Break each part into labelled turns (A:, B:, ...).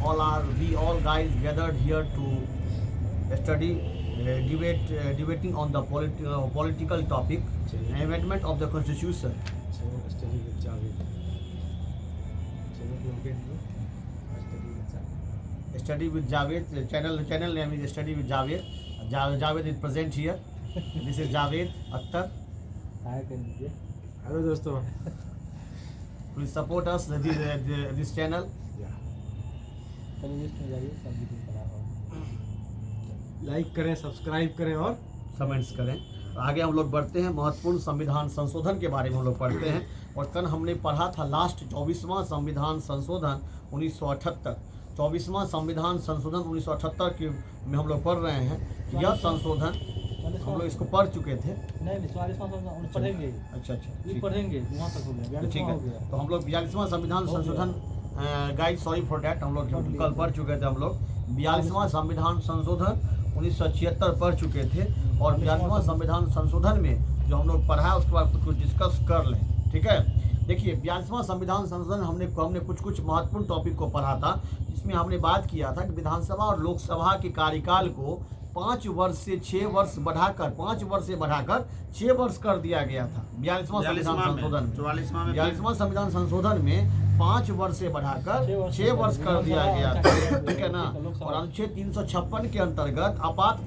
A: we all guys gathered here to study, debating on the political topic, amendment of the constitution.
B: Study with Javed.
A: Study with Javed. Channel name is Study with Javed. Javed is present here. This is Javed Akhtar.
B: Hello दोस्तों.
A: Please support us this channel.
B: Like करें, subscribe करें और
A: comments करें. आगे हम लोग बढ़ते हैं. महत्वपूर्ण संविधान संशोधन के बारे में हम लोग पढ़ते हैं. और कल हमने पढ़ा था लास्ट 24वां संविधान संशोधन 1978. 24वां संविधान संशोधन 1978 के में हम लोग पढ़ रहे हैं. यह संशोधन हम लोग इसको पढ़ चुके थे.
C: नहीं पढ़ेंगे.
A: अच्छा
C: ये पढ़ेंगे. वहाँ तक हो गया.
A: ठीक है. तो हम लोग 42वां संविधान संशोधन, गाइस सॉरी फॉर डैट, हम लोग कल पढ़ चुके थे. हम लोग 42वां संविधान संशोधन 1976 पढ़ चुके थे. और 42वां संविधान संशोधन में जो हम लोग पढ़ा है उसके बाद कुछ डिस्कस कर लें. ठीक है. देखिए 42वां संविधान संशोधन हमने कुछ महत्वपूर्ण टॉपिक को पढ़ा था. जिसमें हमने बात किया था कि विधानसभा और लोकसभा के कार्यकाल को 5 वर्ष से 6 वर्ष बढ़ाकर 5 वर्ष से बढ़ाकर 6 वर्ष कर दिया गया था. 42वां संविधान संशोधन 42वां संविधान संशोधन में 5 वर्ष से बढ़ाकर 6 वर्ष कर दिया गया था. ठीक है ना. और अनुच्छेद 356 के अंतर्गत आपात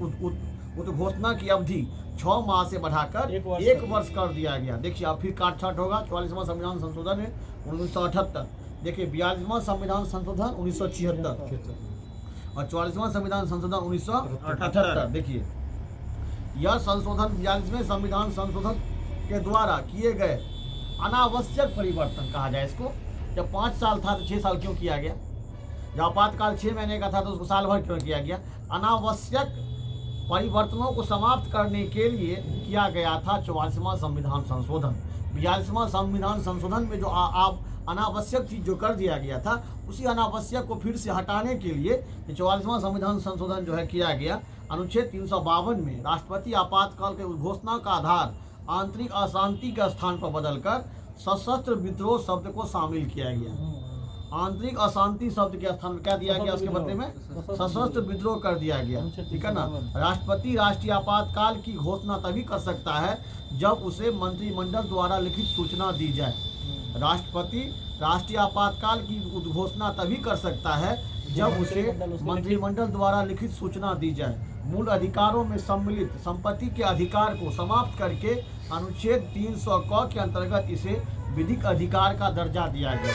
A: उद्घोषणा की अवधि 6 माह से बढ़ाकर 1 वर्ष कर दिया गया. देखिए अब फिर काट छाट होगा. 44वां संविधान संशोधन है 1978. देखिए 42वां संविधान संशोधन 1976 और 44वां संविधान संशोधन 1978. देखिए यह संशोधन 42वें संविधान संशोधन के द्वारा किए गए अनावश्यक परिवर्तन कहा जाए इसको. जब 5 साल था तो 6 साल क्यों किया गया? जब आपातकाल 6 महीने का था तो उसको साल भर क्यों किया गया? अनावश्यक परिवर्तनों को समाप्त करने के लिए किया गया था 44वां संविधान संशोधन. 42वां संविधान संशोधन में जो आप अनावश्यक चीज जो कर दिया गया था उसी अनावश्यक को फिर से हटाने के लिए 44वां संविधान संशोधन जो है किया गया. अनुच्छेद 352 में राष्ट्रपति आपातकाल के घोषणा का आधार आंतरिक अशांति के स्थान पर बदलकर सशस्त्र विद्रोह शब्द को शामिल किया गया. आंतरिक अशांति शब्द के स्थान में क्या दिया गया? उसके बदले में सशस्त्र विद्रोह कर दिया गया. ठीक है ना. राष्ट्रपति राष्ट्रीय आपातकाल की घोषणा तभी कर सकता है जब उसे मंत्रिमंडल द्वारा लिखित सूचना दी जाए. राष्ट्रपति राष्ट्रीय आपातकाल की घोषणा तभी कर सकता है जब उसे मंत्रिमंडल द्वारा लिखित सूचना दी जाए. मूल अधिकारों में सम्मिलित संपत्ति के अधिकार को समाप्त करके अनुच्छेद 300 क के अंतर्गत इसे विधिक अधिकार का दर्जा दिया गया.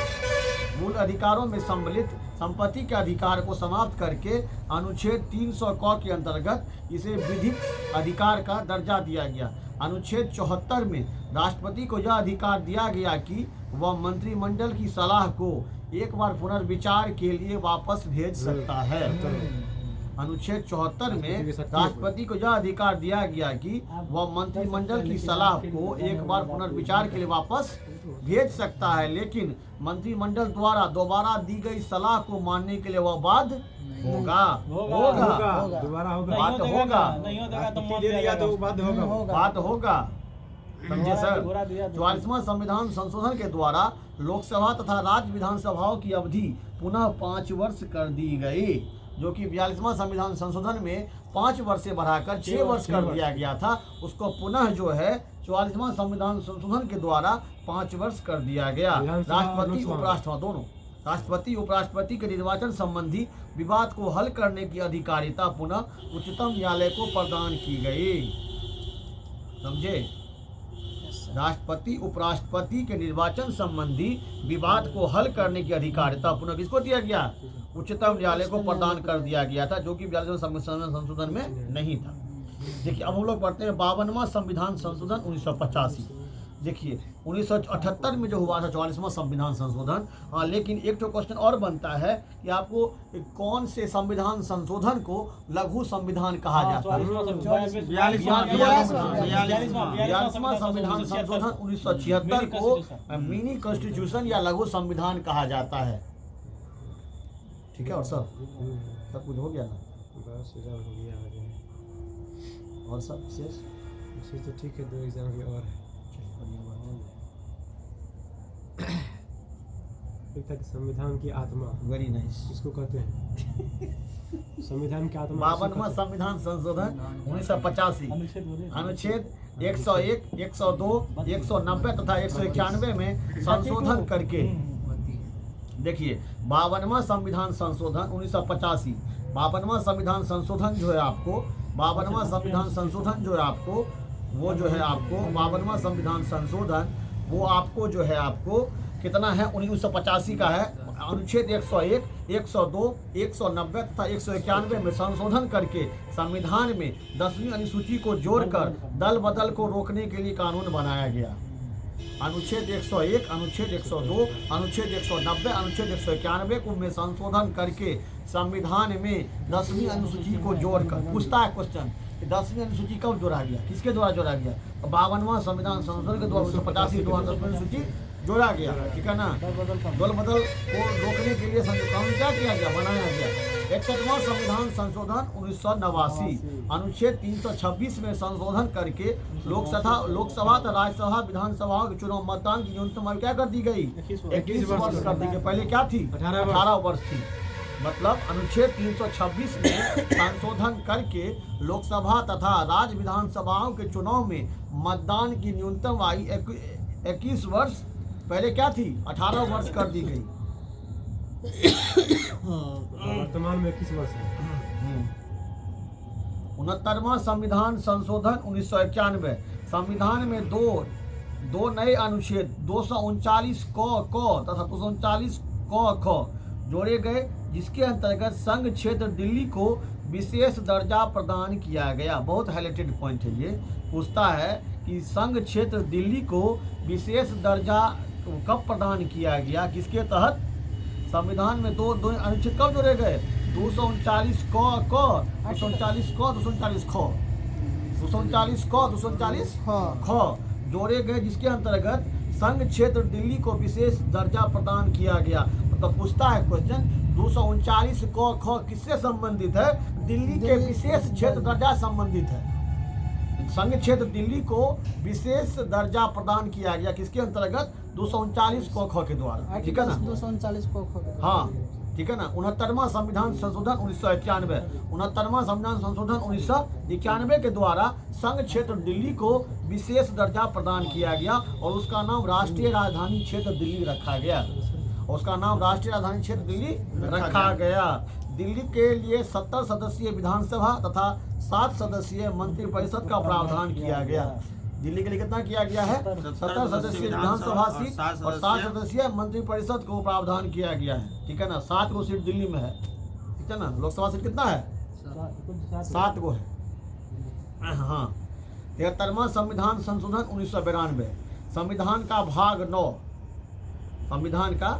A: मूल अधिकारों में सम्मिलित संपत्ति के अधिकार को समाप्त करके अनुच्छेद 300 क के अंतर्गत इसे विधिक अधिकार का दर्जा दिया गया. अनुच्छेद 74 में राष्ट्रपति को यह अधिकार दिया गया कि वह मंत्रिमंडल की सलाह को एक बार पुनर्विचार के लिए वापस भेज सकता है. अनुच्छेद 74 में राष्ट्रपति को यह अधिकार दिया गया कि वह मंत्रिमंडल की सलाह को एक बार पुनर्विचार के लिए वापस भेज सकता है, लेकिन मंत्रिमंडल द्वारा दोबारा दी गई सलाह को मानने के लिए वह बाध्य होगा.
B: दोबारा होगा.
A: बात होगा. बात होगा. समझे सर. 44वां संविधान संशोधन के द्वारा लोकसभा तथा राज्य विधानसभाओं की अवधि पुनः 5 वर्ष कर दी गई, जो कि 42वां संविधान संशोधन में 5 वर्ष से बढ़ाकर 6 वर्ष कर दिया गया था. उसको पुनः जो है 44वां संविधान संशोधन के द्वारा 5 वर्ष कर दिया गया. राष्ट्रपति उपराष्ट्रपति दोनों राष्ट्रपति उपराष्ट्रपति के निर्वाचन संबंधी विवाद को हल करने की अधिकारिता पुनः उच्चतम न्यायालय को प्रदान की गई. समझे. राष्ट्रपति उपराष्ट्रपति के निर्वाचन संबंधी विवाद को हल करने की अधिकारिता पुनः किसको दिया गया? उच्चतम न्यायालय को प्रदान कर दिया गया था, जो कि 42वें संविधान संशोधन में नहीं था. देखिए अब हम लोग पढ़ते हैं 52वां संविधान संशोधन 1985. देखिए 1978 में जो हुआ था 44वां संविधान संशोधन. लेकिन एक तो क्वेश्चन और बनता है कि आपको कौन से संविधान संशोधन को लघु संविधान कहा जाता है? 42वां संविधान संशोधन 1976 को मिनी कॉन्स्टिट्यूशन या लघु संविधान कहा जाता है. ठीक है. और सब कुछ हो गया ना?
B: बस इधर हो गया आगे.
A: और सब विशेष
B: तो ठीक है. 2 एग्जाम भी और है. एक था कि संविधान की आत्मा,
A: वेरी नाइस।
B: इसको कहते हैं संविधान की आत्मा।
A: 52वां संविधान संशोधन 1985
C: अनुच्छेद बोलिए।
A: अनुच्छेद 101, 102, 190 तथा 191 में संशोधन करके, देखिए 52वां संविधान संशोधन 1985, 52वां संविधान संशोधन जो है आपको, 52वां संविधान संशोधन जो है आपको, वो जो है आपको 52वां संविधान संशोधन वो आपको जो है आपको कितना है, 1985 का है। अनुच्छेद 101, 102, 190 तथा 191 में संशोधन करके संविधान में 10वीं अनुसूची को जोड़कर दल बदल को रोकने के लिए कानून बनाया गया। अनुच्छेद 101, अनुच्छेद 102, अनुच्छेद 190, अनुच्छेद 191 को में संशोधन करके संविधान में 10वीं अनुसूची को जोड़कर, पूछता है क्वेश्चन, 10वीं अनुसूची कब जोड़ा गया, किसके द्वारा जोड़ा गया? 52वां संविधान संशोधन के द्वारा 1985 द्वारा 10वीं अनुसूची जोड़ा गया, ठीक है ना। दल बदल को रोकने के लिए कानून क्या किया गया, बनाया गया। 61वां संविधान संशोधन 1989 अनुच्छेद 326 में संशोधन करके लोकसभा तथा राज्यसभा विधानसभाओं के चुनाव मतदान की न्यूनतम आयु क्या कर दी गई, 21 वर्ष कर दी गई। पहले क्या थी, 18 वर्ष थी। मतलब अनुच्छेद 326 में संशोधन करके लोकसभा तथा राज्य विधानसभाओं के चुनाव में मतदान की न्यूनतम आयु 21 वर्ष, पहले क्या थी, 18 वर्ष कर दी गई।
B: वर्तमान में 21 वर्ष है।
A: 69वां संविधान संशोधन 1991, संविधान में दो नए अनुच्छेद 239 क तथा 239 ख जोड़े गए, जिसके अंतर्गत संघ क्षेत्र दिल्ली को विशेष दर्जा प्रदान किया गया। बहुत हाईलाइटेड पॉइंट है ये, पूछता है कि संघ क्षेत्र दिल्ली को विशेष दर्जा कब प्रदान किया गया, किसके तहत? संविधान में दो अनुच्छेद कब जोड़े गए, 239 क 239 क 239 ख 239 क 239 ख जोड़े गए, जिसके अंतर्गत संघ क्षेत्र दिल्ली को विशेष दर्जा प्रदान किया गया। मतलब पूछता है क्वेश्चन, 239 क ख किससे संबंधित है, दिल्ली के विशेष क्षेत्र दर्जा संबंधित है। संघ क्षेत्र दिल्ली को विशेष दर्जा प्रदान किया गया, किसके अंतर्गत, 239 क ख के द्वारा, ठीक है ना।
D: 239 क ख,
A: हाँ ठीक है ना। 69वां संविधान संशोधन 1991, 69वां संविधान संशोधन 1991 के द्वारा संघ क्षेत्र दिल्ली को विशेष दर्जा प्रदान किया गया और उसका नाम राष्ट्रीय राजधानी क्षेत्र दिल्ली रखा गया। उसका नाम राष्ट्रीय राजधानी क्षेत्र दिल्ली रखा गया। दिल्ली के लिए 70 सदस्यीय विधानसभा तथा 7 सदस्यीय मंत्रिपरिषद का प्रावधान किया गया। दिल्ली के लिए कितना किया गया है, 70 सदस्यीय विधानसभा सीट और 7 सदस्यीय मंत्रिपरिषद को प्रावधान किया गया है, ठीक है ना। 7 को सीट दिल्ली में है, ठीक है ना। लोकसभा सीट कितना है, 7 को है। हाँ 73वां संविधान संशोधन 1992, संविधान का भाग 9, संविधान का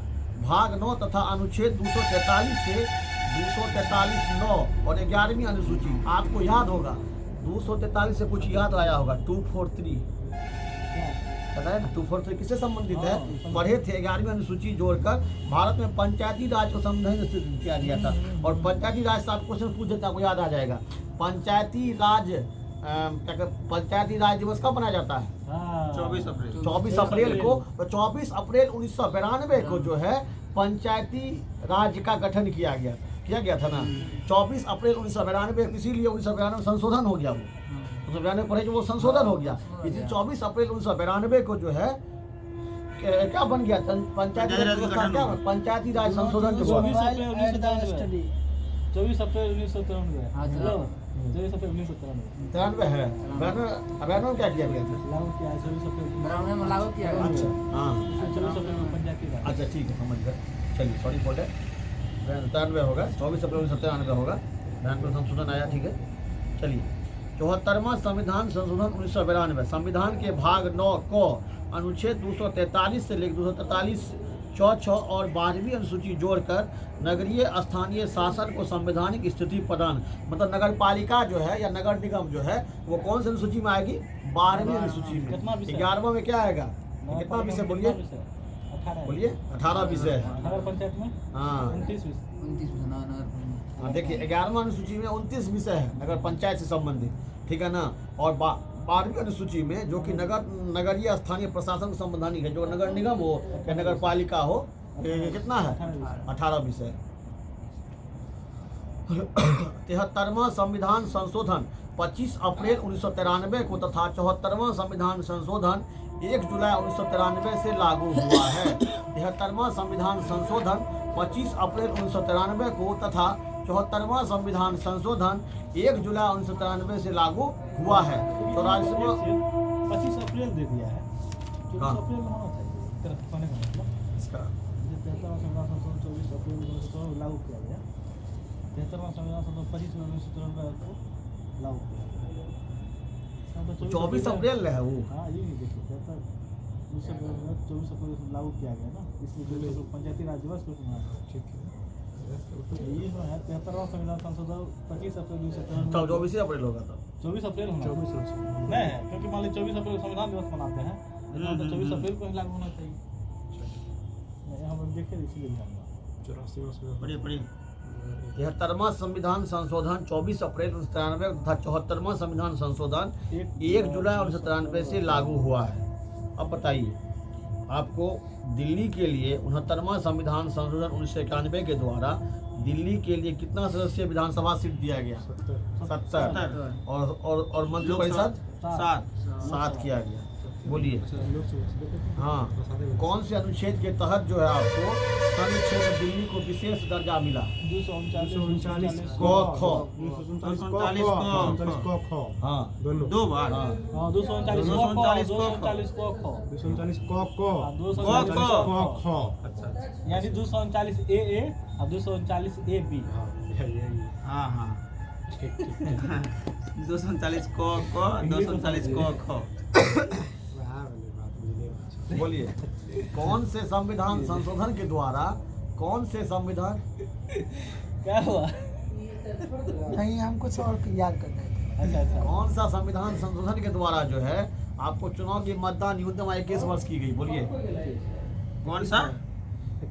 A: भाग 9 तथा अनुच्छेद 243 से 243(9) और 11वीं अनुसूची, आपको याद होगा 243 से कुछ याद आया होगा, 243 पता है ना, 243 किससे संबंधित है, पढ़े थे। 11वीं अनुसूची जोड़कर भारत में पंचायती राज को संविधान किया गया था। और पंचायती राज से आप क्वेश्चन पूछ देते, आपको याद आ जाएगा। पंचायती राज पंचायती राज दिवस कब मनाया जाता है, 24 अप्रैल को। तो 24 अप्रैल 1992 को जो है पंचायती राज का गठन किया गया था ना। 24 अप्रैल 1992, इसीलिए 1992 संशोधन हो गया। वो 1992 पढ़े जो वो संशोधन हो गया। इसी 24 अप्रैल 1992 को जो है क्या बन गया, पंचायती राज संशोधन जो हुआ।
C: 24 अप्रैल 1993
A: है। 92 क्या किया गया था,
C: लागू किया 24 अप्रैल
D: में लागू किया गया।
A: अच्छा हाँ
C: 24 अप्रैल में पंचायती राज।
A: अच्छा ठीक है, समझ गए। चलिए सॉरी फॉर डेट, 93 होगा, 24 अप्रैल 1993 होगा, 92 संशोधन आया, ठीक है। चलिए 74वां संविधान संशोधन 1992, संविधान के भाग 9 को अनुच्छेद 243 से लेकर 243 6 और 12वीं अनुसूची जोड़कर नगरीय स्थानीय शासन को संवैधानिक स्थिति प्रदान, मतलब नगर पालिका जो है या नगर निगम जो है वो कौन सी अनुसूची में आएगी, 12वीं अनुसूची में। 11वां में क्या आएगा, कितना विषय बोलिए, 18 विषय है।
C: पंचायत में
A: हाँ
C: 29
A: हाँ देखिए 11वां अनुसूची में 29 विषय है नगर पंचायत से संबंधित, ठीक है ना। और 12वीं अनुसूची में जो कि नगरीय स्थानीय प्रशासन संवैधानिक है, जो नगर निगम हो या नगर पालिका हो ये कितना है 18 विषय। 73वां संविधान संशोधन 25 अप्रैल 1993 को तथा 74वां संविधान संशोधन 1 जुलाई 1993 से लागू हुआ है। 73वां संविधान संशोधन 25 अप्रैल 1993 को तथा 74वां संविधान संशोधन 1 जुलाई 1993 से लागू हुआ है।
C: 25 अप्रैल दे दिया है, 24 अप्रैल में होना चाहिए तरफ पाने का मतलब
A: इसका
C: 73वां संविधान संशोधन 24 अप्रैल 1993 लागू किया गया। 73वां संविधान संशोधन 25 अप्रैल 1993 को लागू किया गया।
A: 24 अप्रैल है वो।
C: हाँ ये नहीं देखिए 24 अप्रैल को लागू किया गया ना, इसलिए पंचायती राज दिवस को मनाया।
B: ठीक है।
C: ये जो है 73वां संविधान संशोधन 25 अप्रैल 1993
A: तब 24 अप्रैल होगा तब
C: 24 अप्रैल होना
B: 24
C: नहीं है, क्योंकि मान लीजिए 24 अप्रैल संविधान दिवस मनाते हैं, तो 24 अप्रैल को ही लागू होना चाहिए। नहीं हम देखे इसलिए जानना
B: 84
A: बड़ी बड़ी 73वां संविधान संशोधन 24 अप्रैल 1993 तथा 74वां संविधान संशोधन 1 जुलाई 1993 से लागू हुआ है। अब बताइए आपको दिल्ली के लिए 69वां संविधान संशोधन 1991 के द्वारा दिल्ली के लिए कितना सदस्यीय विधानसभा सीट दिया गया? 70 और मंत्री परिषद 7 किया गया। बोलिए हाँ, कौन से अनुच्छेद के तहत जो है आपको संघ क्षेत्र दिल्ली को विशेष दर्जा मिला?
C: 239
A: हाँ
B: दोनों
A: दो बार।
C: हाँ 239 यानी 239 AA और 239 AB।
A: हाँ हाँ
D: 239 को 239 को
A: बोलिए कौन से संविधान संशोधन के द्वारा कौन से संविधान
C: क्या हुआ?
E: नहीं हम कुछ और याद कर रहे थे।
C: अच्छा
A: कौन सा संविधान संशोधन के द्वारा जो है आपको चुनाव की मतदान न्यूनतम आयु 21 वर्ष की गई? बोलिए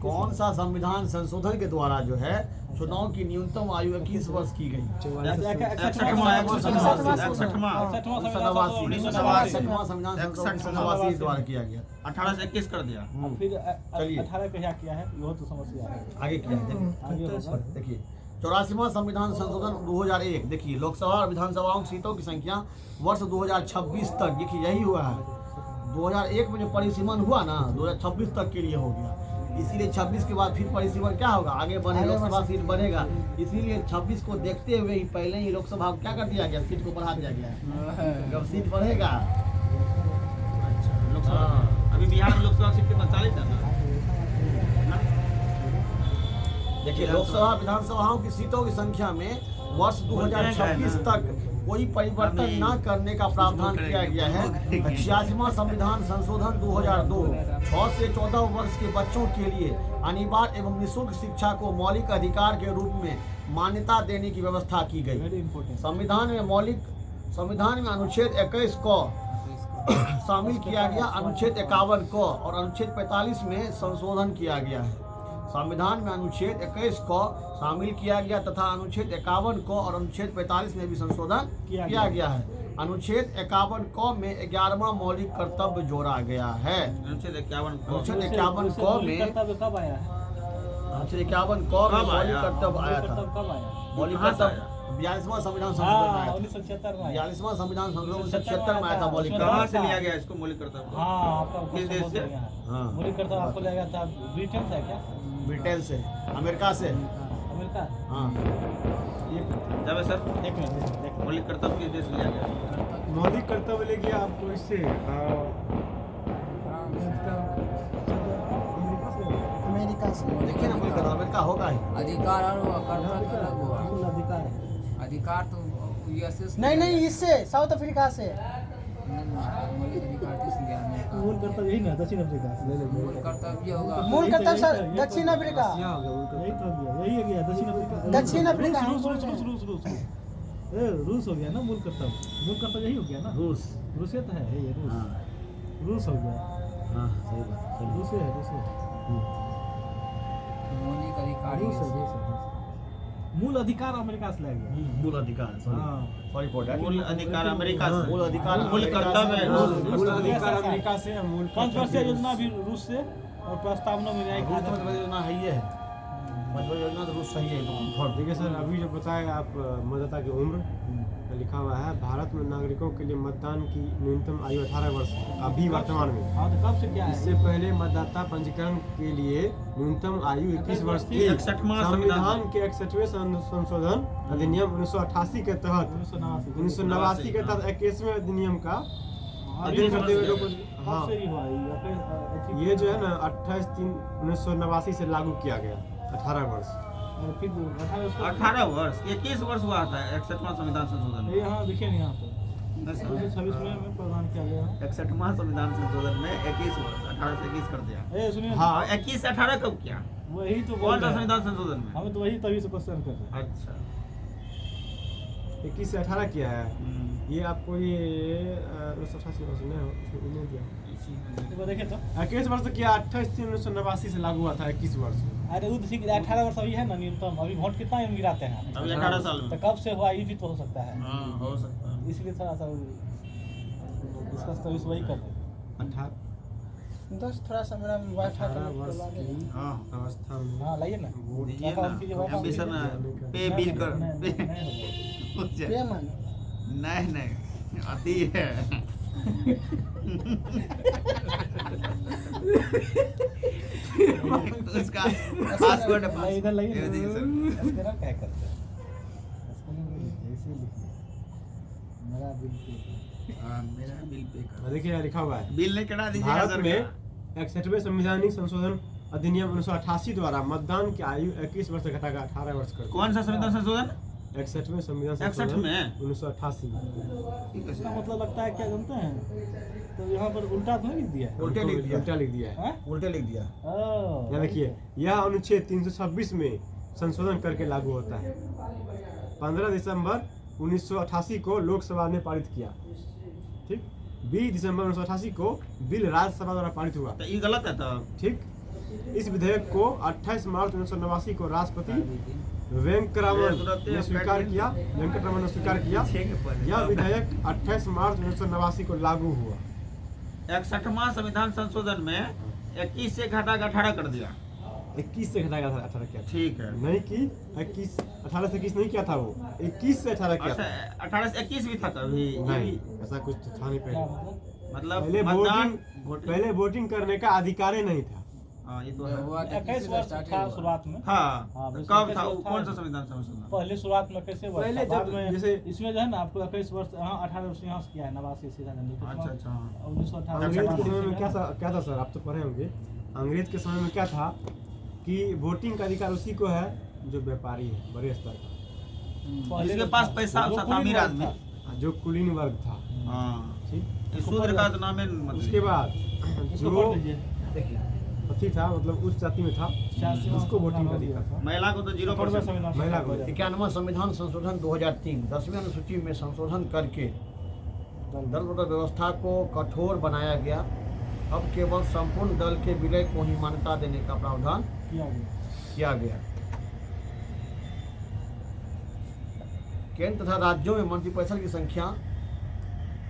A: कौन सा संविधान संशोधन के द्वारा जो है चुनाव की न्यूनतम आयु 21 वर्ष की गई? 67वां संविधान संशोधन द्वारा किया गया।
D: 18 से 21 कर दिया।
C: फिर
A: चलिए
C: 18 का क्या किया है, वो तो समस्या है।
A: आगे किया है
C: आगे होगा।
A: देखिए 84वां संविधान संशोधन 2001। देखिए लोकसभा और विधानसभाओं की सीटों की संख्या वर्ष 2026 तक, देखिए यही हुआ है। 2001 में जो परिसीमन हुआ ना 2026 तक के लिए हो गया, इसीलिए 26 के बाद फिर परिसीमन क्या होगा, आगे बढ़े लोकसभा सीट बढ़ेगा। इसीलिए 26 को देखते हुए ही पहले ही लोकसभा क्या कर दिया गया, सीट को बढ़ा दिया गया है। जब सीट बढ़ेगा
D: लोकसभा अभी बिहार में लोकसभा सीट कितना 40 है ना?
A: देखिए लोकसभा विधानसभाओं की सीटों की संख्या में वर्ष 2026 तक कोई परिवर्तन न करने का प्रावधान किया गया है। 86वां संविधान संशोधन 2002 6 से 14 वर्ष के बच्चों के लिए अनिवार्य एवं निःशुल्क शिक्षा को मौलिक अधिकार के रूप में मान्यता देने की व्यवस्था की गई।
C: Very important.
A: संविधान में अनुच्छेद 21 को शामिल किया गया, अनुच्छेद 51 को और अनुच्छेद 45 में संशोधन किया गया है। संविधान में अनुच्छेद 21 को शामिल किया गया तथा अनुच्छेद 51 को और अनुच्छेद 45 में भी संशोधन किया गया है। अनुच्छेद 51 को में 11वां मौलिक कर्तव्य जोड़ा गया है।
D: अनुच्छेद 51 को
A: अनुच्छेद 51 को में
C: कर्तव्य कब आया है?
A: अनुच्छेद 51 को में मौलिक कर्तव्य आया था।
C: कर्तव्य कब आया?
A: मौलिक
D: कहाँ से
A: कर्तव्य 42वां संविधान संशोधन में आया था।
C: 1976 में आया।
A: 42वां संविधान संशोधन 1976 में आया था मौलिक
D: कहाँ
A: कर्तव्य।
D: से लिया गया इसको मौलिक कर्तव्य?
C: हाँ आपका
D: किस देश से?
A: हाँ
C: मौलिक कर्तव्य आपको लगेगा था ब्रिटेन से है क्या?
A: ब्रिटेन से, अमेरिका से।
C: अमेरिका?
A: हाँ
D: जब सर
C: एक मिनट
D: मौलिक कर्तव्य किस देश से लिया गया?
B: मौलिक कर्तव्य ले गया आपको इससे
E: अमेरिका से।
A: देखिए ना मौलिक कर्तव्य अमेरिका होगा ही।
F: अधिकार और कर्तव्य अलग हुआ।
C: मूल अधिकार है।
F: अधिकार तो यूएसएस
E: नहीं इससे साउथ अफ्रीका से।
F: मौलिक अधिकार किस ज्ञान में?
C: मूल कर्तव्य यही ना दक्षिण अफ्रीका से।
F: मूल कर्तव्य होगा।
E: मूल कर्तव्य सर दक्षिण अफ्रीका।
C: यही तो गया, यही है गया दक्षिण अफ्रीका।
E: दक्षिण अफ्रीका।
C: रूस हो गया ना मूल कर्तव्य। मूल कर्तव्य यही हो गया ना।
A: रूस।
C: रूस तो है ये रूस।
A: हाँ
C: रूस हो गया।
A: हाँ सही बात।
C: रूस है रूस है।
F: मौलिक अधिकार
C: रूस है
F: यूएसएस।
C: रूस है। मूल अधिकार अमेरिका से लाया गया।
A: मूल अधिकार
C: हाँ।
A: Sorry for that.
D: मूल अधिकार अमेरिका से।
A: मूल अधिकार
D: मूल कर्तव्य है रूस।
B: मूल अधिकार अमेरिका से मूल
C: 5 वर्षीय योजना भी रूस से और प्रस्तावना में न्यायिक
A: रूस तो मध्यप्रदेश योजना है ही है, मध्यप्रदेश योजना तो रूस सही है एकदम।
B: और देखिए सर, अभी जो बताए आप मतदाता की उम्र लिखा हुआ है, भारत में नागरिकों के लिए मतदान की न्यूनतम आयु 18 वर्ष है अभी वर्तमान में।
C: हाँ, तो कब से क्या है?
B: इससे पहले मतदाता पंजीकरण के लिए न्यूनतम आयु 21 वर्ष थी।
D: 61वां
B: संविधान के 61वें संशोधन अधिनियम 1988 के तहत 1989 के तहत 21वें अधिनियम का अध्ययन करते हुए लोग हाँ,
C: कब से ही हुआ है?
B: ये जो है ना 28/3/1989 से लागू किया गया 18 वर्ष।
C: और फिर
D: 18 वर्ष 21 वर्ष हुआ था 61वां संविधान संशोधन
C: ये यहाँ देखिए नहीं यहाँ पर
D: में।
C: 26 में प्रदान किया गया है।
D: 61वां संविधान संशोधन में 21 वर्ष 18 से 21 कर दिया।
C: ए सुनिए,
B: हाँ,
D: 21 से 18 कब किया?
C: वही तो बोल
D: कौन सा
C: रहे हैं।
D: संविधान संशोधन में?
C: हमें तो वही तभी से क्वेश्चन कर रहे हैं।
D: अच्छा
B: 21 से 18 किया है। ये आपको ये 1988 वर्ष नहीं दिया।
C: तो देखिए तो
B: 21 वर्ष किया, 28/3/1989 से लागू हुआ था 21 वर्ष।
C: अरे वो ठीक 18 वर्ष अभी है ना न्यूनतम। अभी वोट कितना हम गिराते हैं?
D: अभी 18 साल
C: तो
D: में।
C: कब से हुआ ये भी तो हो सकता है।
D: हाँ हो सकता है।
C: इसलिए थोड़ा सा इसका तो इस वही कर दे।
B: 18
E: दोस्त थोड़ा सा मेरा वाईफाई
B: 18 वर्ष
E: करवा दे।
B: की
D: हाँ
B: अवस्था में
C: हाँ लाइए ना।
D: दीजिए
C: वाईफाई कीजिए,
D: ना
C: वाईफाई
D: एम्बिशन
C: कीजिए।
D: पे बिल कर
C: नहीं, नहीं, नहीं होगा।
E: पे मन
D: नहीं आती है। उसका पासवर्ड है
C: नहीं, इधर लाइए
D: ये
C: ना।
D: देखिए सर।
C: इसका क्या करते हैं? ऐसे लिखिए मेरा बिल पे।
D: हाँ, मेरा बिल पे कर।
B: देखिए यहाँ लिखा हुआ है,
D: बिल नहीं कटा दीजिएगा
B: भारत
D: सर
B: में 61वें संवैधानिक संशोधन अधिनियम 1988 द्वारा मतदान की आयु 21 वर्ष से घटाकर 18 वर्ष कर
D: कौन सा संविधान संशोधन?
B: 61वें संविधान
D: 61
B: संशोधन
D: में?
B: 1988
D: ठीक है
C: इसका
D: सर।
C: मतलब लगता है क्या जानते हैं? तो यहाँ पर उल्टा तो नहीं लिख दिया है।
A: उल्टे लिख दिया।
B: उल्टा लिख दिया है।
C: हाँ?
A: उल्टे लिख दिया।
C: ओह।
B: यहाँ देखिए, यह अनुच्छेद 326 में संशोधन करके लागू होता है। 15 दिसंबर 1988 को लोकसभा ने पारित किया। ठीक, 20 दिसंबर 1988 को बिल राज्यसभा द्वारा पारित हुआ।
D: तो ये गलत है तो
B: ठीक, इस विधेयक को 28 मार्च 1989 को राष्ट्रपति वेंकटरामन ने स्वीकार किया। वेंकटरामन ने स्वीकार किया। यह विधेयक 28 मार्च 1989 को लागू हुआ।
D: 61वां संविधान संशोधन में 21 से घटा के 18 कर दिया।
B: 21 से घटाया था 18 किया था।
D: ठीक है।
B: नहीं कि 21 18 से 21 नहीं किया था, वो 21 से 18 किया
D: अच्छा
B: था।
D: 18 से 21 भी था कभी?
B: नहीं, ऐसा कुछ तो था नहीं
C: क्या
B: पहले।
C: मतलब?
D: मतलब
B: पहले
D: मतदान
B: पहले वोटिंग करने का अधिकार ही नहीं था।
D: हाँ ये तो है।
F: हुआ तो
C: 21 वर्ष था शुरुआत में।
D: हाँ
C: हाँ,
D: तो
C: बस
D: कब
C: 21
D: था?
C: वर्ष था।
D: कौन सा संविधान संशोधन?
C: पहले शुरुआत में कैसे हुआ
B: पहले
C: था? बाद
B: जब
C: में
B: जैसे
C: इसमें जो है ना आपको 21 वर्ष यहाँ 18 वर्ष यहाँ से किया है 89 सीधा
D: अच्छा अच्छा हाँ।
C: 1918
B: अंग्रेज के समय में क्या था सर, आप तो पढ़े होंगे। अंग्रेज के समय में क्या था कि वोटिंग का अधिकार उसी को है जो व्यापारी है, बड़े स्तर का,
D: जिसके पास पैसा था, अमीर आदमी।
B: जो कुलीन वर्ग था।
D: हाँ
B: ठीक,
D: ये शूद्र का तो नाम है मतलब।
B: उसके बाद
C: इसको
B: जो
C: पढ़ लीजिए।
A: देखिए
B: अथी था, मतलब उच्च जाति में था,
C: 86वां
B: उसको वोटिंग का
C: दिया
B: अधिकार
C: था।
D: महिला को तो 0%।
C: संविधान
B: महिला को।
A: 91वां संविधान संशोधन 2003 10वीं अनुसूची में संशोधन करके दल बदल व्यवस्था को कठोर बनाया गया। अब केवल संपूर्ण दल के विलय को ही मान्यता देने का प्रावधान
C: किया गया।
A: किया गया। केंद्र तथा राज्यों में मंत्रिपरिषद की संख्या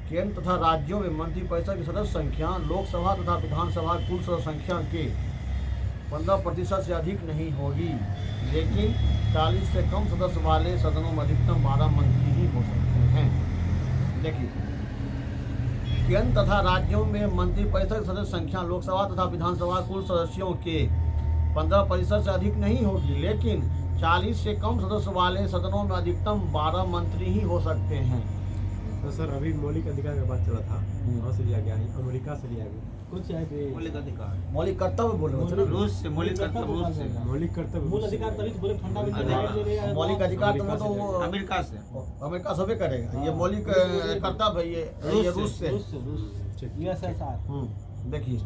A: केंद्र तथा राज्यों में मंत्रिपरिषद की सदस्य संख्या लोकसभा तथा विधानसभा कुल सदस्य संख्या के 15% से अधिक नहीं होगी, लेकिन 40 से कम सदस्य वाले सदनों में अधिकतम 12 मंत्री ही हो सकते हैं। देखिए, केंद्र तथा राज्यों में मंत्रिपरिषद की सदस्य संख्या लोकसभा तथा विधानसभा कुल सदस्यों के 15% से अधिक नहीं होगी, लेकिन 40 से कम सदस्य वाले सदनों में अधिकतम 12 मंत्री ही हो सकते हैं।
B: तो सर अभी मौलिक अधिकार का बात चला था, वहाँ से लिया गया है, अमेरिका से लिया गया।
C: कुछ है कि
D: मौलिक अधिकार
A: मौलिक कर्तव्य बोल रहे हो ना?
D: रूस से मौलिक कर्तव्य रूस से
B: मौलिक कर्तव्य
C: मूल अधिकार तभी तो बोले ठंडा भी
A: मौलिक अधिकार तो वो तो
D: अमेरिका से।
A: अमेरिका से करेगा। ये मौलिक कर्तव्य है, ये रूस से।
B: ठीक।
C: यूएसएसआर।
A: देखिए,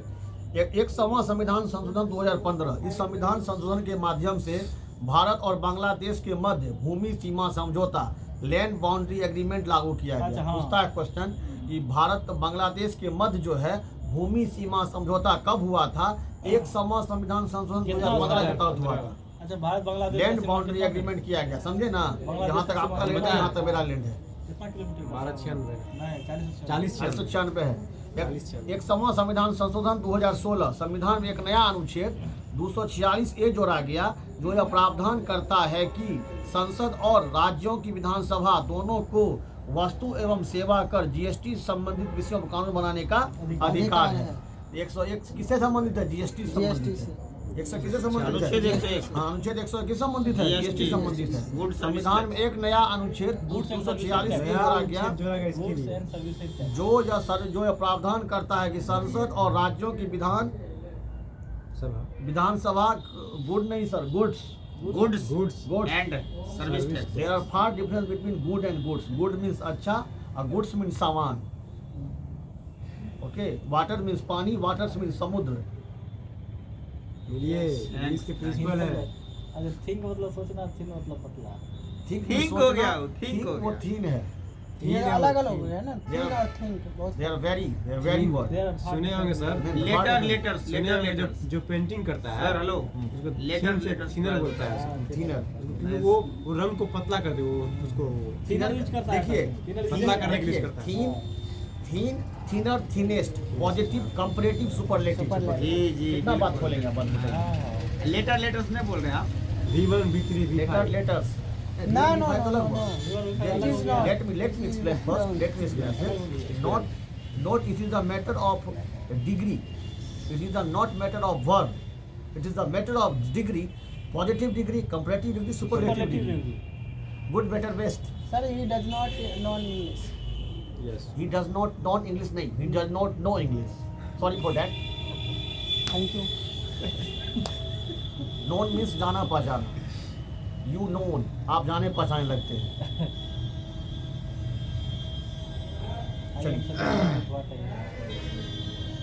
A: एक सवा संविधान संशोधन 2015। इस संविधान संशोधन के माध्यम से भारत और बांग्लादेश के मध्य भूमि सीमा समझौता लैंड बाउंड्री एग्रीमेंट लागू किया गया।
C: अच्छा, हाँ।
A: पूछता है क्वेश्चन कि भारत बांग्लादेश के मध्य जो है भूमि सीमा समझौता कब हुआ था? एक सवा संविधान संशोधन 2015 के तहत हुआ था।
C: अच्छा, Bharat Bangladesh
A: land boundary agreement किया गया, समझे ना? जहाँ तक आपका लैंड है, यहाँ तक मेरा लैंड है।
C: कितना किलोमीटर?
B: 1296
C: नहीं, 40
B: 40
A: 696 है। 100वां संविधान संशोधन 2016 संविधान में एक नया अनुच्छेद 246 जोड़ा गया जो यह प्रावधान करता है कि संसद और राज्यों की विधानसभा दोनों को वस्तु एवं सेवा कर जीएसटी संबंधित विषयों पर कानून बनाने का अधिकार है। 101 किससे संबंधित है? जीएसटी संबंधित है। 100 किससे संबंधित है?
D: अनुच्छेद 101।
A: हाँ, अनुच्छेद 100 किससे संबंधित है? जीएसटी संबंधित है।
D: गुड
A: संविधान में एक नया अनुच्छेद 246 जोड़ा गया
B: जोड़ा गया इसके
C: गुड्स
B: लिए
C: एंड सर्विसेज टैक्स।
A: जो यह प्रावधान करता है कि संसद और राज्यों की विधानसभा गुड नहीं sir goods
D: goods
A: goods
D: and service tax.
A: There are far difference between good and goods. Good means अच्छा और गुड्स मीन्स सामान। ओके, वाटर मीन्स पानी, वाटर्स मीन्स समुद्र।
B: ये इसके प्रिंसिपल है।
C: अगर थिंक मतलब सोचना, थिन मतलब पतला।
D: Think हो गया वो, think हो
A: वो
D: गया।
A: थीन है।
E: ये अलग अलग हो गया ना,
A: They
E: थिंक
A: are-
E: और थिंक बहुत
A: they are very word.
C: There are five-
B: सुने होंगे सर
D: लेटर्स
B: सुने होंगे
D: लेटर्स
B: जो पेंटिंग करता है
D: सर हेलो
B: उसको
D: लेटर्स
B: थिनर बोलता है
C: हाँ,
A: थिनर।
B: क्योंकि वो रंग को पतला कर दे वो उसको
C: थिनर यूज करता है।
A: देखिए,
C: थिनर यूज
B: पतला
C: करता
B: करने
C: है।
B: के लिए करता है।
A: Thin thinner thinnest positive comparative superlative.
E: Superlative।
D: जी जी
A: कितना बात खोलेंगे अपन?
C: हाँ।
D: लेटर्स नहीं बोल रहे हैं आप।
B: V1 V3 V5
A: letters
E: No, no, no, no, no. It is not.
A: Let me explain first. Let me explain. Not it is the matter of degree. It is the not matter of verb. It is the matter of degree. Positive degree, comparative degree, superlative degree. Good, better, best.
E: Sir, he does not know English.
B: Yes
A: He does not know English. नहीं, he does not know English. Sorry for that.
E: Thank you.
A: Known means जाना पहचाना. You known. आप जाने पहचाने लगते हैं.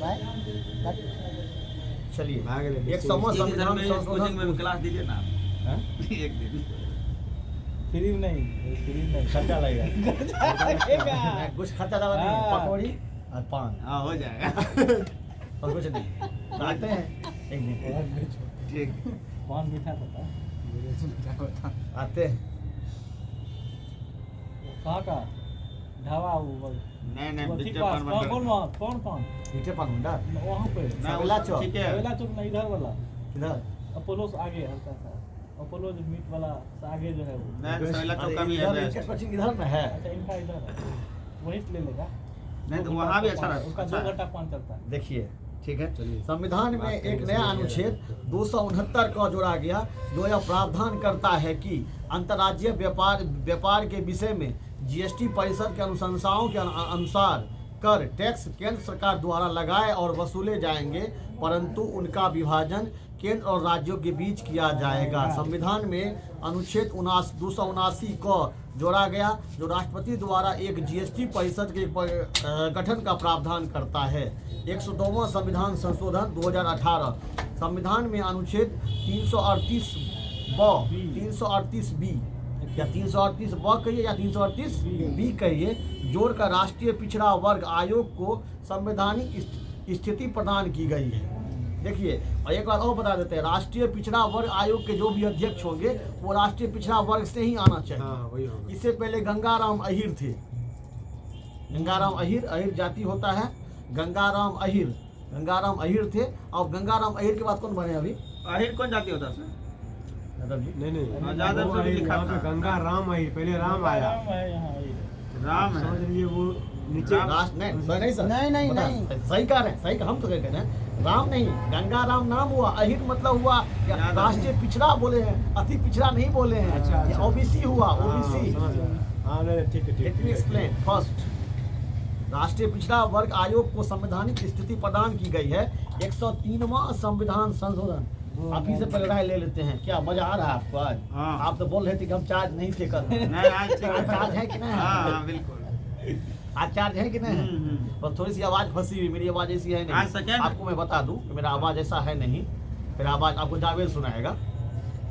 E: Why? But
A: चलिए.
B: भाग ले,
A: एक समूह
D: इसी
A: संविधान
D: में कोचिंग में
A: संशोधन.
D: क्लास दीजिए ना
C: हाँ?
D: एक दिन।
C: फ्री नहीं, फ्री नहीं, खर्चा लगेगा।
A: कुछ खाता दवा नहीं,
C: हाँ।
A: पकौड़ी और पान
D: हाँ हो जाएगा
A: और कुछ नहीं. तो आते हैं एक दिन.
D: ठीक।
C: पान मीठा होता है।
A: आते हैं.
C: कहाँ का? ढाबा वो
D: नहीं नहीं
C: ठीक
D: बिट्टे
C: पास,
D: पान
C: कौन पान?
A: मीठे पान भंडार.
C: वहाँ पे
A: सवेला चौक.
D: ठीक है
C: पहला चौक ना, इधर वाला
A: किधर?
C: अपोलो से आगे हल्का सा, अपोलो जो मीट वाला से आगे जो है वो।
D: नहीं सवेला
A: अरे
D: चौका भी
A: इधर
D: है
A: इनके कोचिंग इधर में है.
C: अच्छा, इनका इधर है, वहीं से ले लेगा।
D: नहीं तो वहाँ भी अच्छा
C: उसका
D: रहता
C: 2
D: है।
C: घंटा पान चलता है।
A: देखिए, ठीक है.
B: चलिए.
A: संविधान में एक नया अनुच्छेद 269 का जोड़ा गया जो यह प्रावधान करता है कि अंतर्राज्यीय व्यापार के विषय में जीएसटी परिषद के अनुशंसाओं के अनुसार कर टैक्स केंद्र सरकार द्वारा लगाए और वसूले जाएंगे, परंतु उनका विभाजन केंद्र और राज्यों के बीच किया जाएगा. संविधान में अनुच्छेद 279 को जोड़ा गया जो राष्ट्रपति द्वारा एक जीएसटी परिषद के गठन का प्रावधान करता है. 102वां संविधान संशोधन 2018 संविधान में अनुच्छेद 338 बी या 338 ब कहिए या 338 बी कहिए जोड़कर राष्ट्रीय पिछड़ा वर्ग आयोग को संवैधानिक स्थिति प्रदान की गई है. देखिए, और एक बार और बता देते हैं, राष्ट्रीय पिछड़ा वर्ग आयोग के जो भी अध्यक्ष होंगे वो राष्ट्रीय पिछड़ा वर्ग से ही आना चाहिए.
B: हाँ वही होगा.
A: इससे पहले गंगाराम अहिर थे. गंगाराम अहिर जाति होता है. गंगाराम अहिर थे. और गंगाराम अहिर के बाद कौन बने अभी?
D: आहिर कौन जाती होता सर?
A: यादव जी.
B: नहीं
D: हाँ, ज्यादा
B: वो
D: से
B: आई,
D: लिखा
B: वहाँ पे
D: था।
B: गंगा राम आई, पहले राम आया.
C: राम है यहाँ, ये।
D: राम है।
B: समझ लीजिए वो नीचे
A: राष्ट्र नहीं सर, नहीं सर.
E: नहीं,
A: बता,
E: नहीं।
A: सही कह रहे हैं, सही हम तो कह रहे हैं. राम नहीं, गंगा राम नाम हुआ. अहिर मतलब हुआ क्या?
D: यादव।
A: राष्ट्रीय पिछड़ा बोले हैं, अति पिछड़ा नहीं बोले हैं.
B: अच्छा, अच्छा.
A: ओबीसी हुआ,
B: हाँ,
A: ओबीसी.
B: समझ गया. हाँ नहीं ठीक है ठीक
A: लेट मी
B: है.
A: Explain first. राष्ट्रीय पिछड़ा वर्ग आयोग को संवैधानिक स्थिति प्रदान की गई है. 103वां संविधान संशोधन. आप ही से पहले राय ले लेते हैं. क्या मजा आ रहा है आपको आज?
D: हाँ।
A: आप तो बोल रहे थे कि हम चार्ज नहीं थे कर.
D: नहीं आज ठीक
A: आज चार्ज है कि नहीं?
D: हाँ हाँ बिल्कुल।
A: आज चार्ज है कि नहीं? बस थोड़ी सी आवाज फंसी हुई. मेरी आवाज ऐसी है
D: आज
A: नहीं.
D: सेकंड?
A: आपको मैं बता दूं कि मेरा आवाज ऐसा है नहीं. मेरा आवाज आपको जावेद सुनाएगा.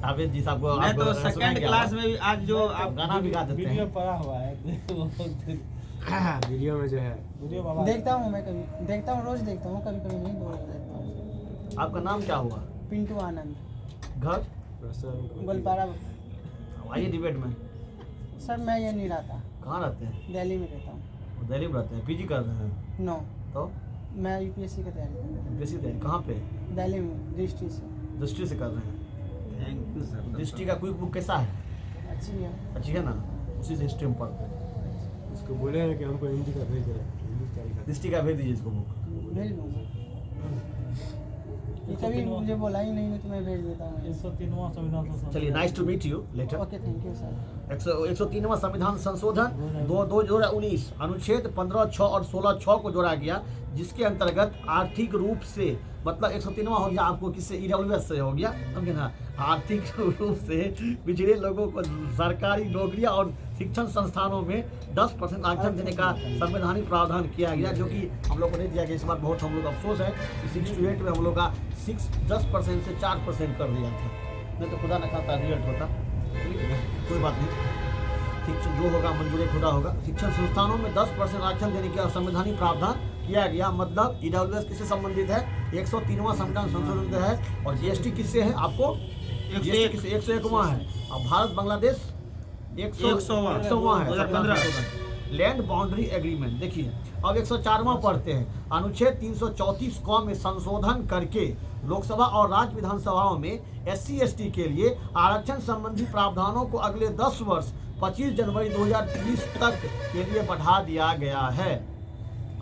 A: जावेद जी साहब को
D: नहीं
A: आप
D: तो सेकंड
A: सुनाएंगे
D: क्लास
A: आवाज.
D: में भी आज जो आप
A: गाना भी गा देते
C: वीडियो
A: हैं.
C: पड़ा हुआ है।
B: वीडियो में जो है
C: वीडियो बाबा
E: देखता हूँ, मैं कभी देखता हूँ, रोज देखता हूँ, कभी कभी नहीं रोज देखता हूँ।
A: आपका नाम क्या हुआ?
E: पिंटू आनंद,
A: घर?
E: गोलपारा।
A: आइए डिबेट में.
E: सर मैं ये नहीं रहता,
A: कहाँ रहते हैं?
E: दिल्ली में रहता हूँ।
A: दिल्ली में रहते हैं. पीजी कर रहे हैं.
E: नो,
A: तो
E: मैं यूपीएससी का तैयारी कर रहा हूँ।
A: बेसिक तैयारी कहाँ पे?
E: दिल्ली में दृष्टि से।
A: दृष्टि से कर रहे हैं।
D: Thank you sir.
A: दृष्टि का क्विक बुक कैसा है?
E: अच्छी है।
A: अच्छी है ना? उसी से हिस्ट्री में पढ़ते हैं।
B: इसको बोले हैं कि हमको हिंदी का भेज दें, हिंदी की तैयारी करते
A: दृष्टि का भेज दीजिए इसको बुक।
E: भेज दूँगा। ये कभी मुझे बोला ही नहीं है तो मैं भेज देता हूँ।
C: 103वां संविधान संशोधन।
A: चलिए, nice to meet you later.
E: Okay, thank you sir.
A: 103वां संविधान संशोधन 2019 अनुच्छेद 15(6) और 16(6) को जोड़ा गया, जिसके अंतर्गत आर्थिक रूप से, मतलब 103वां हो गया आपको किससे? ईडब्ल्यूएस से हो गया, समझे ना? आर्थिक रूप से पिछड़े लोगों को सरकारी नौकरियां और शिक्षण संस्थानों में 10% आरक्षण देने का संवैधानिक प्रावधान किया गया, जो कि हम लोग को नहीं दिया गया। इस बार बहुत हम लोग अफसोस है कि 6 to 8 में हम लोग का 10% से 4% कर दिया था। नहीं तो खुदा न खाता रिजल्ट होता। कोई बात नहीं, शिक्षण जो होगा मंजूर खुदा होगा। शिक्षण संस्थानों में 10% आरक्षण देने का संवैधानिक प्रावधान किया गया। मतलब ईडब्ल्यूएस किससे संबंधित है? 103वां संविधान संशोधन से है। और जीएसटी किससे है? आपको जीएसटी किससे? 101वां है। और भारत बांग्लादेश 100वां है 2015 लैंड बाउंड्री एग्रीमेंट। देखिए, अब 104वां पढ़ते हैं। अनुच्छेद 334 क में संशोधन करके लोकसभा और राज्य विधानसभाओं में SC/ST के लिए आरक्षण संबंधी प्रावधानों को अगले 10 वर्ष 25 जनवरी 2030 तक के लिए बढ़ा दिया गया है।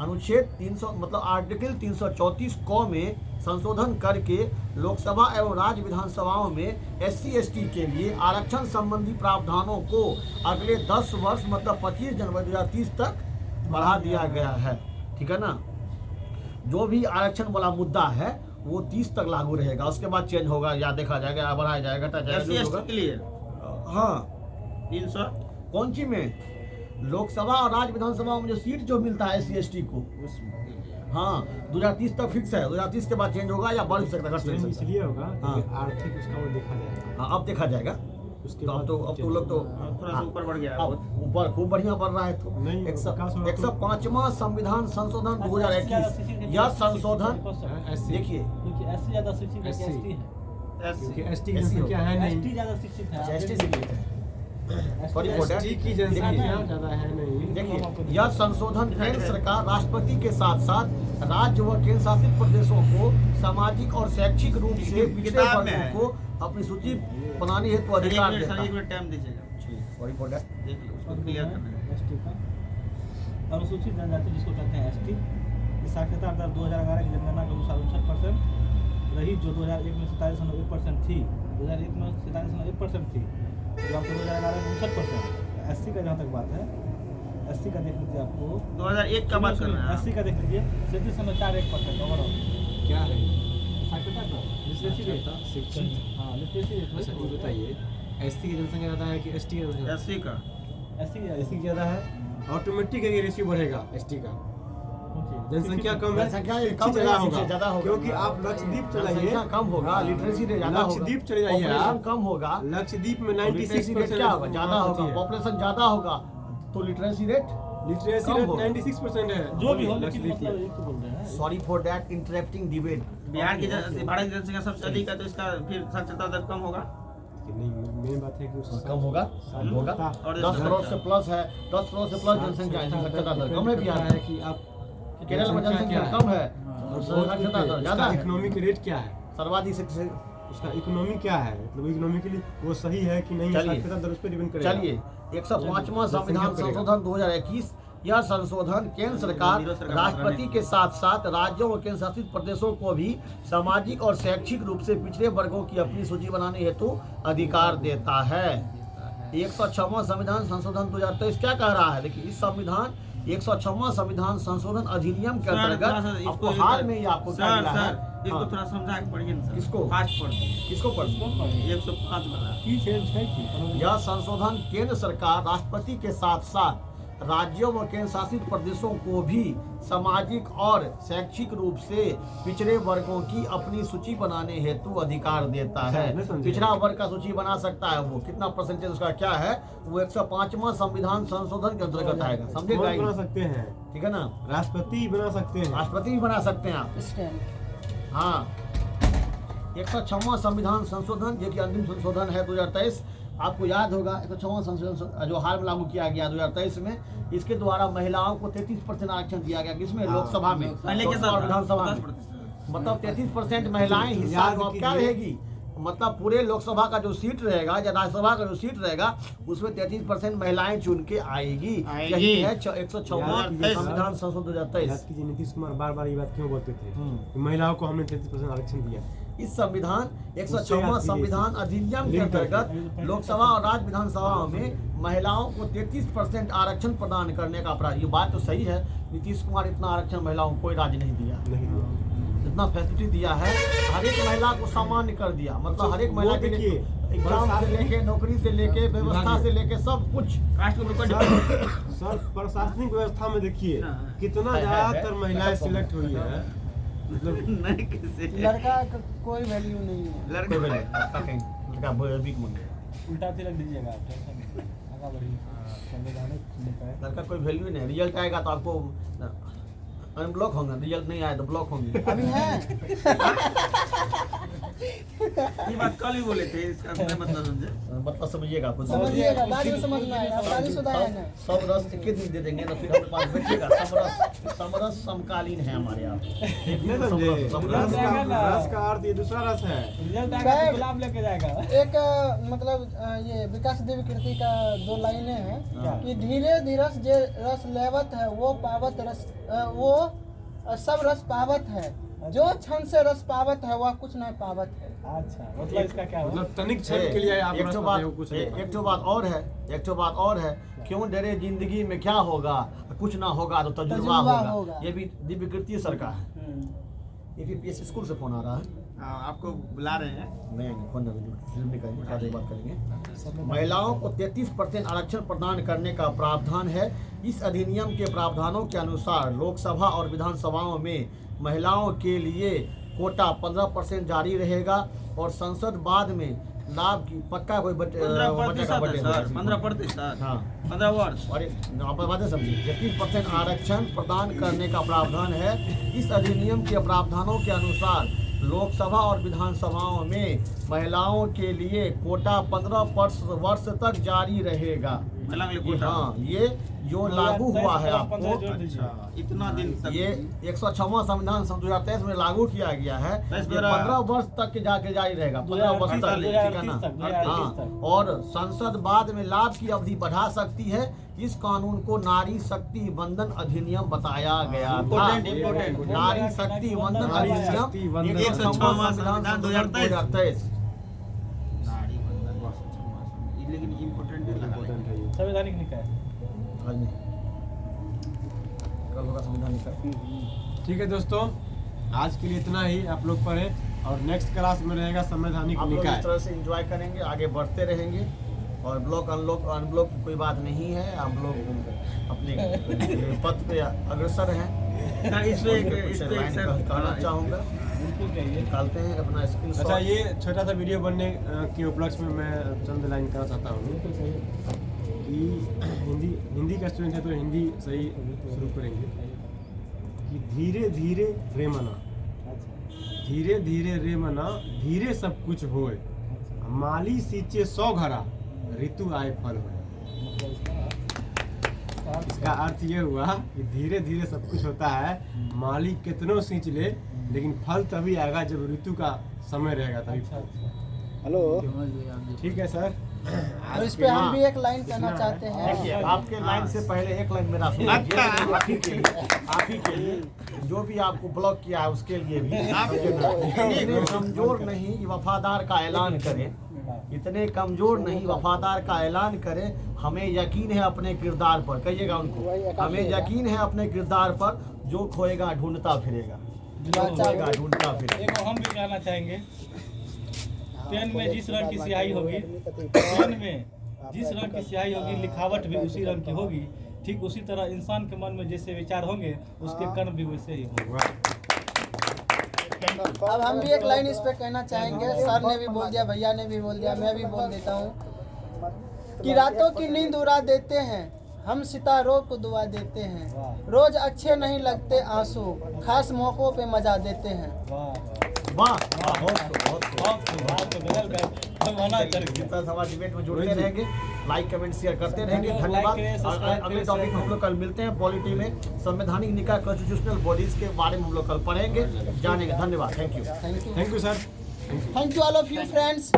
A: अनुच्छेद 300 मतलब आर्टिकल 334 क में संशोधन करके लोकसभा एवं राज्य विधानसभाओं में SC/ST के लिए आरक्षण संबंधी प्रावधानों को अगले 10 वर्ष मतलब 25 जनवरी 2030 तक बढ़ा दिया गया है। ठीक है ना? जो भी आरक्षण वाला मुद्दा है वो 30 तक लागू रहेगा, उसके बाद चेंज होगा या देखा जाएगा, या बढ़ाया जाएगा, घटा जाएगा, जो होगा।
D: SC/ST के लिए
A: हाँ,
D: 300
A: कौन सी में? लोकसभा और राज्य विधानसभा में जो सीट जो मिलता है SC/ST को, हाँ 2030 तक फिक्स है। 2030 के बाद चेंज होगा या बढ़ सकता है, घट
B: चेंज
A: सकता है।
B: इसलिए होगा
A: हाँ।
B: क्योंकि आर्थिक उसका वो देखा जाएगा।
A: हाँ, अब देखा जाएगा।
B: उसके
A: तो अब तो लोग तो
D: थोड़ा सा ऊपर बढ़ गया है
A: अब
D: बहुत।
A: ऊपर खूब बढ़िया बढ़ रहा है। तो
B: नहीं, विकास हो रहा है तो-
A: 105वां संविधान संशोधन 2021 यह संशोधन देखिए,
C: क्योंकि एससी ज्यादा शिक्षित है कि
B: SC
C: एसटी है।
B: क्योंकि
D: SC
B: ST की जनसंख्या है
C: एसटी
B: नहीं।
C: ज्यादा शिक्षित है।
A: ST से लेते हैं। Sorry for that।
B: ST की जनसंख्या ज़्यादा है नहीं।
A: देखिए, यह संशोधन केंद्र सरकार राष्ट्रपति के साथ साथ राज्य व केंद्र शासित प्रदेशों को सामाजिक और शैक्षिक रूप से पिछड़े
D: किताब में
A: वर्गों
D: है।
A: को अपनी सूची बनाने हेतु
D: सर, एक
A: अधिकार
D: मिनट
A: देता
D: सर, एक
A: है।
D: मिनट टाइम दीजिएगा।
A: Sorry for that.
D: देख लो, उसको क्लियर करना है।
C: एसटी का अनुसूचित जनजाति जिसको कहते हैं एसटी की साक्षरता दर 2011 की जनगणना के अनुसार 59% रही, जो 2001 में 47.1% थी। 2001 में 47.1% थी, जो आपको 2011 में 59%। एससी का जहाँ तक बात है, एससी का देख लीजिए आपको
D: 2001 का बात कर रहे हैं
C: एससी का देख लीजिए 37.41% ओवरऑल
B: क्या है?
C: साक्षरता दर लिटरेसी रेट।
B: शिक्षित।
C: हाँ, लिटरेसी
B: अच्छा,
C: रेट।
B: ये बताइए, ST की जनसंख्या ज़्यादा है कि ST की जनसंख्या?
D: SC का
B: ST की ज़्यादा है। ऑटोमेटिक ये रेशियो बढ़ेगा ST का। जनसंख्या कम है,
A: जनसंख्या
B: शिक्षित
A: कम
B: ज़्यादा
A: है,
B: होगा।
A: शिक्षित ज़्यादा होगा।
B: क्योंकि आप लक्षद्वीप चलाइए,
A: जनसंख्या कम होगा, लिटरेसी रेट ज्यादा होगा।
B: लक्षद्वीप चले जाइए
A: पॉपुलेशन
B: आप,
A: कम होगा,
B: लक्षद्वीप में
A: लिटरेसी रेट
B: 96%
A: क्या होगा? ज्यादा होगा। पॉपुलेशन ज्यादा होगा तो लिटरेसी रेट
B: लिटरेसी
A: कम
B: रेट
A: होगा।
B: 96% है।
C: जो भी हो, लेकिन
B: लक्षद्वीप
C: मतलब
B: में।
C: एक तो बोल रहे हैं।
A: Sorry for that interrupting debate.
D: Bharat की जनसंख्या सबसे अधिक है, तो इसका फिर साक्षरता दर कम होगा।
B: नहीं, मेन बात है कि उस
A: कम होगा, कम होगा।
D: और
A: 10 करोड़ से प्लस है, 10 करोड़ से प्लस जनसंख्या है, साक्षरता दर कम है बिहार
B: है
A: में।
B: कि आप
A: केरल में जनसंख्या कम है और साक्षरता दर ज्यादा है।
B: इकोनॉमिक रेट क्या है,
A: सर्वाधिक शिक्षित।
B: उसका इकोनॉमी क्या है, मतलब इकोनॉमिकली वो सही है कि नहीं,
A: चलिए।
B: साक्षरता दर उस पर डिपेंड करेगा।
A: चलिए, 105वां संविधान
B: जनसंख्या करेगा।
A: संशोधन 2021 यह संशोधन केंद्र सरकार राष्ट्रपति के साथ साथ राज्यों और केंद्र शासित प्रदेशों को भी सामाजिक और शैक्षिक रूप से पिछड़े वर्गों की अपनी सूची बनाने हेतु अधिकार देता है। 106वां संविधान संशोधन 2023 क्या कह रहा है? देखिए, इस संविधान 106वां संविधान संशोधन अधिनियम के अंतर्गत आपको हाल में ही आपको क्या मिला है?
D: इसको
A: हाँ,
D: थोड़ा समझा के पढ़िए ना सर।
A: किसको?
D: फास्ट पढ़िए।
A: किसको पढ़
D: 105 वाला।
C: की चेंज है कि
A: यह संशोधन केंद्र सरकार राष्ट्रपति के साथ साथ राज्यों व केंद्र शासित प्रदेशों को भी सामाजिक और शैक्षिक रूप से पिछड़े वर्गों की अपनी सूची बनाने हेतु अधिकार देता है।
B: नहीं समझे।
A: पिछड़ा वर्ग का सूची बना सकता है, वो कितना परसेंटेज उसका क्या है, वो 105वां संविधान संशोधन के अंतर्गत आएगा।
B: कौन
A: समझेगा?
B: बना सकते हैं?
A: ठीक है ना?
B: राष्ट्रपति बना सकते हैं।
A: राष्ट्रपति भी बना सकते हैं आप। हाँ, 106वां संविधान संशोधन जो कि अंतिम संशोधन है 2023 आपको याद होगा 106वां संशोधन जो हाल में लागू किया गया 2023 में, इसके द्वारा महिलाओं को 33% आरक्षण दिया गया, किसमें? लोकसभा में,
D: पहले के
A: लोकसभा और विधानसभा में।
D: 10%।
A: मतलब 33% महिलाएं हिस्सा
B: याद
A: अब क्या
B: कीजिए।
A: रहेगी, मतलब पूरे लोकसभा का जो सीट रहेगा या राज्यसभा का जो सीट रहेगा उसमें 33% महिलाएं चुन के आएगी। यही है 106वां संविधान संशोधन 2023।
B: याद कीजिए नीतीश कुमार बार बार ये बात क्यों बोलते थे कि महिलाओं को हमने 33% आरक्षण दिया।
A: इस संविधान 106वां संविधान अधिनियम के अंतर्गत लोकसभा और राज्य विधानसभाओं में महिलाओं को 33% आरक्षण प्रदान करने का अपराध। ये बात तो सही है, नीतीश कुमार इतना आरक्षण महिलाओं को कोई राज्य नहीं दिया,
B: नहीं दिया।
A: इतना फैसिलिटी दिया है, हर एक महिला को सामान्य कर दिया। मतलब हर एक महिला के लिए एग्जाम से लेके, नौकरी से लेके, व्यवस्था से लेके सब कुछ।
B: सर प्रशासनिक व्यवस्था में देखिए कितना ज्यादातर महिलाएं सिलेक्ट हुई है, मतलब
D: नहीं किसी
E: लड़का का कोई वैल्यू नहीं है।
D: लड़के वाले
A: लड़का भीख मांगे,
C: उल्टा तिलक दीजिएगा, टेंशन नहीं, आगा बढ़िए। संवैधानिक निकाय
A: लड़का कोई वैल्यू नहीं। रिजल्ट आएगा तो आपको अनब्लॉक होंगे, रिजल्ट नहीं आया तो ब्लॉक होंगे।
E: अभी है
D: ये बात कल ही बोले थे, इसका मतलब समझे।
A: मतलब समझिएगा कुछ,
E: समझिएगा, बाद में समझ में आएगा। शादीशुदा है ना।
A: सब रस के दिन दे देंगे तो फिर हमारे पास बैठेगा। समरस समकालीन है हमारे यहाँ।
B: नहीं समझे, रस का अर्थ ये दूसरा रस है।
C: रिजल्ट आएगा तो गुलाब लेके जाएगा।
E: एक मतलब ये विकास देवी कृति का 2 लाइनें हैं कि धीरे धीरस जे रस लेवत है वो पावत रस, वो सब रस पावत है, जो क्षण से रस पावत है वह कुछ नहीं पावत है।
C: अच्छा, मतलब इसका क्या हुआ?
B: मतलब तनिक क्षण के लिए आप
A: एक
B: रस
A: तो
B: पाते हो, कुछ नहीं पाते।
A: एक तो बात और है, एक तो बात और है, क्यों डरे जिंदगी में क्या होगा, कुछ ना होगा तो तजुर्बा होगा। ये भी दिव्य कृति सरकार है। ये भी स्कूल से फोन आ रहा है,
D: आपको बुला रहे हैं।
A: नहीं फोन नहीं करेंगे, आगे बात करेंगे। महिलाओं को 33% आरक्षण प्रदान करने का प्रावधान है। इस अधिनियम के प्रावधानों के अनुसार लोकसभा और विधानसभाओं में महिलाओं के लिए कोटा 15% जारी रहेगा और संसद बाद में लाभ की पक्का कोई
D: 15%,
A: हाँ
D: 15 वर्ष।
A: और आप बातें समझिए, 33% आरक्षण प्रदान करने का प्रावधान है। इस अधिनियम के प्रावधानों के अनुसार लोकसभा और विधानसभाओं में महिलाओं के लिए कोटा 15 वर्ष तक जारी रहेगा।
D: महिला के लिए कोटा।
A: हाँ, ये जो लागू हुआ है आपको,
D: अच्छा, इतना दिन तक
A: ये 106वां संविधान सन 2023 में लागू किया गया है। ये 15 वर्ष तक के जाके जारी रहेगा, 15 वर्ष तक, ठीक है ना?
C: 2030
A: हाँ,
C: तक।
A: और संसद बाद में लाभ की अवधि बढ़ा सकती है। इस कानून को नारी शक्ति वंदन अधिनियम बताया गया था।
D: इम्पोर्टेंट।
A: नारी शक्ति वंदन अधिनियम 106वां संविधान 2023।
D: लेकिन इम्पोर्टेंट
B: इम्पोर्टेंट है ये।
C: संवैधानिक निकाय।
A: आज नहीं, कल होगा संविधान का।
B: ठीक है दोस्तों, आज के लिए इतना ही आप लोग पढ़े और नेक्स्ट क्लास में रहेगा संवैधानिक
A: आप लोग
B: निकाय।
A: इस तरह से एंजॉय करेंगे, आगे बढ़ते रहेंगे और ब्लॉक अनब्लॉक की कोई बात नहीं है। हम लोग अपने पथ पे अग्रसर हैं।
D: इस पे
A: कुछ लाइन कहना चाहूँगा,
C: बिल्कुल चाहिए।
A: निकालते हैं अपना स्क्रीनशॉट।
B: अच्छा, ये छोटा सा वीडियो बनने के उपलक्ष्य में मैं चंद लाइन कहना चाहता हूँ
C: बिल्कुल चाहिए।
B: कि हिंदी का स्टूडेंट है तो हिंदी सही शुरू करेंगे कि धीरे धीरे रे मना, धीरे धीरे रे मना, धीरे सब कुछ होए, माली सींचे 100 घड़ा, ऋतु आए फल होए। इसका अर्थ ये हुआ कि धीरे धीरे सब कुछ होता है, माली कितनों सींच ले लेकिन फल तभी आएगा जब ऋतु का समय रहेगा तभी फल।
E: हेलो,
B: ठीक है सर।
E: तो इस पे हम भी एक लाइन कहना चाहते
A: देखिए,
E: हैं।
A: आपके लाइन से पहले एक लाइन मेरा सुनिए। आप ही के लिए जो भी आपको ब्लॉक किया है उसके लिए भी, इतने कमजोर नहीं वफादार का ऐलान करें, इतने कमजोर नहीं वफादार का ऐलान करें। हमें यकीन है अपने किरदार पर, कहिएगा उनको, हमें यकीन है अपने किरदार पर, जो खोएगा ढूंढता फिरेगा, जो खोएगा ढूंढता फिरेगा।
C: एक हम भी कहना चाहेंगे, पेन में जिस रंग की स्याही होगी, पेन में जिस रंग की स्याही होगी, लिखावट भी उसी रंग की होगी। ठीक उसी तरह इंसान के मन में जैसे विचार होंगे, उसके कर्म भी वैसे ही होंगे।
E: अब हम भी एक लाइन इस पे कहना चाहेंगे। सर ने भी बोल दिया, भैया ने भी बोल दिया, मैं भी बोल देता हूँ कि रातों की नींद उड़ा देते हैं हम, सितारों को दुआ देते हैं। रोज अच्छे नहीं लगते आंसू, खास मौकों पे मजा देते हैं।
C: वाह।
A: वाह जितना हमारे डिबेट में जुड़ते रहेंगे, लाइक कमेंट शेयर करते रहेंगे।
C: लाइक
A: धन्यवाद।
C: करें,
A: और
C: सब्सक्राइब
A: अगले
C: करें,
A: टॉपिक में
C: शेयर
A: हम लोग कल मिलते हैं। पॉलिटी में संवैधानिक निकाय कॉन्स्टिट्यूशनल बॉडीज के बारे में हम लोग कल पढ़ेंगे, जानेंगे। धन्यवाद। Thank you.
E: Thank you
B: thank you sir.
E: All of you friends.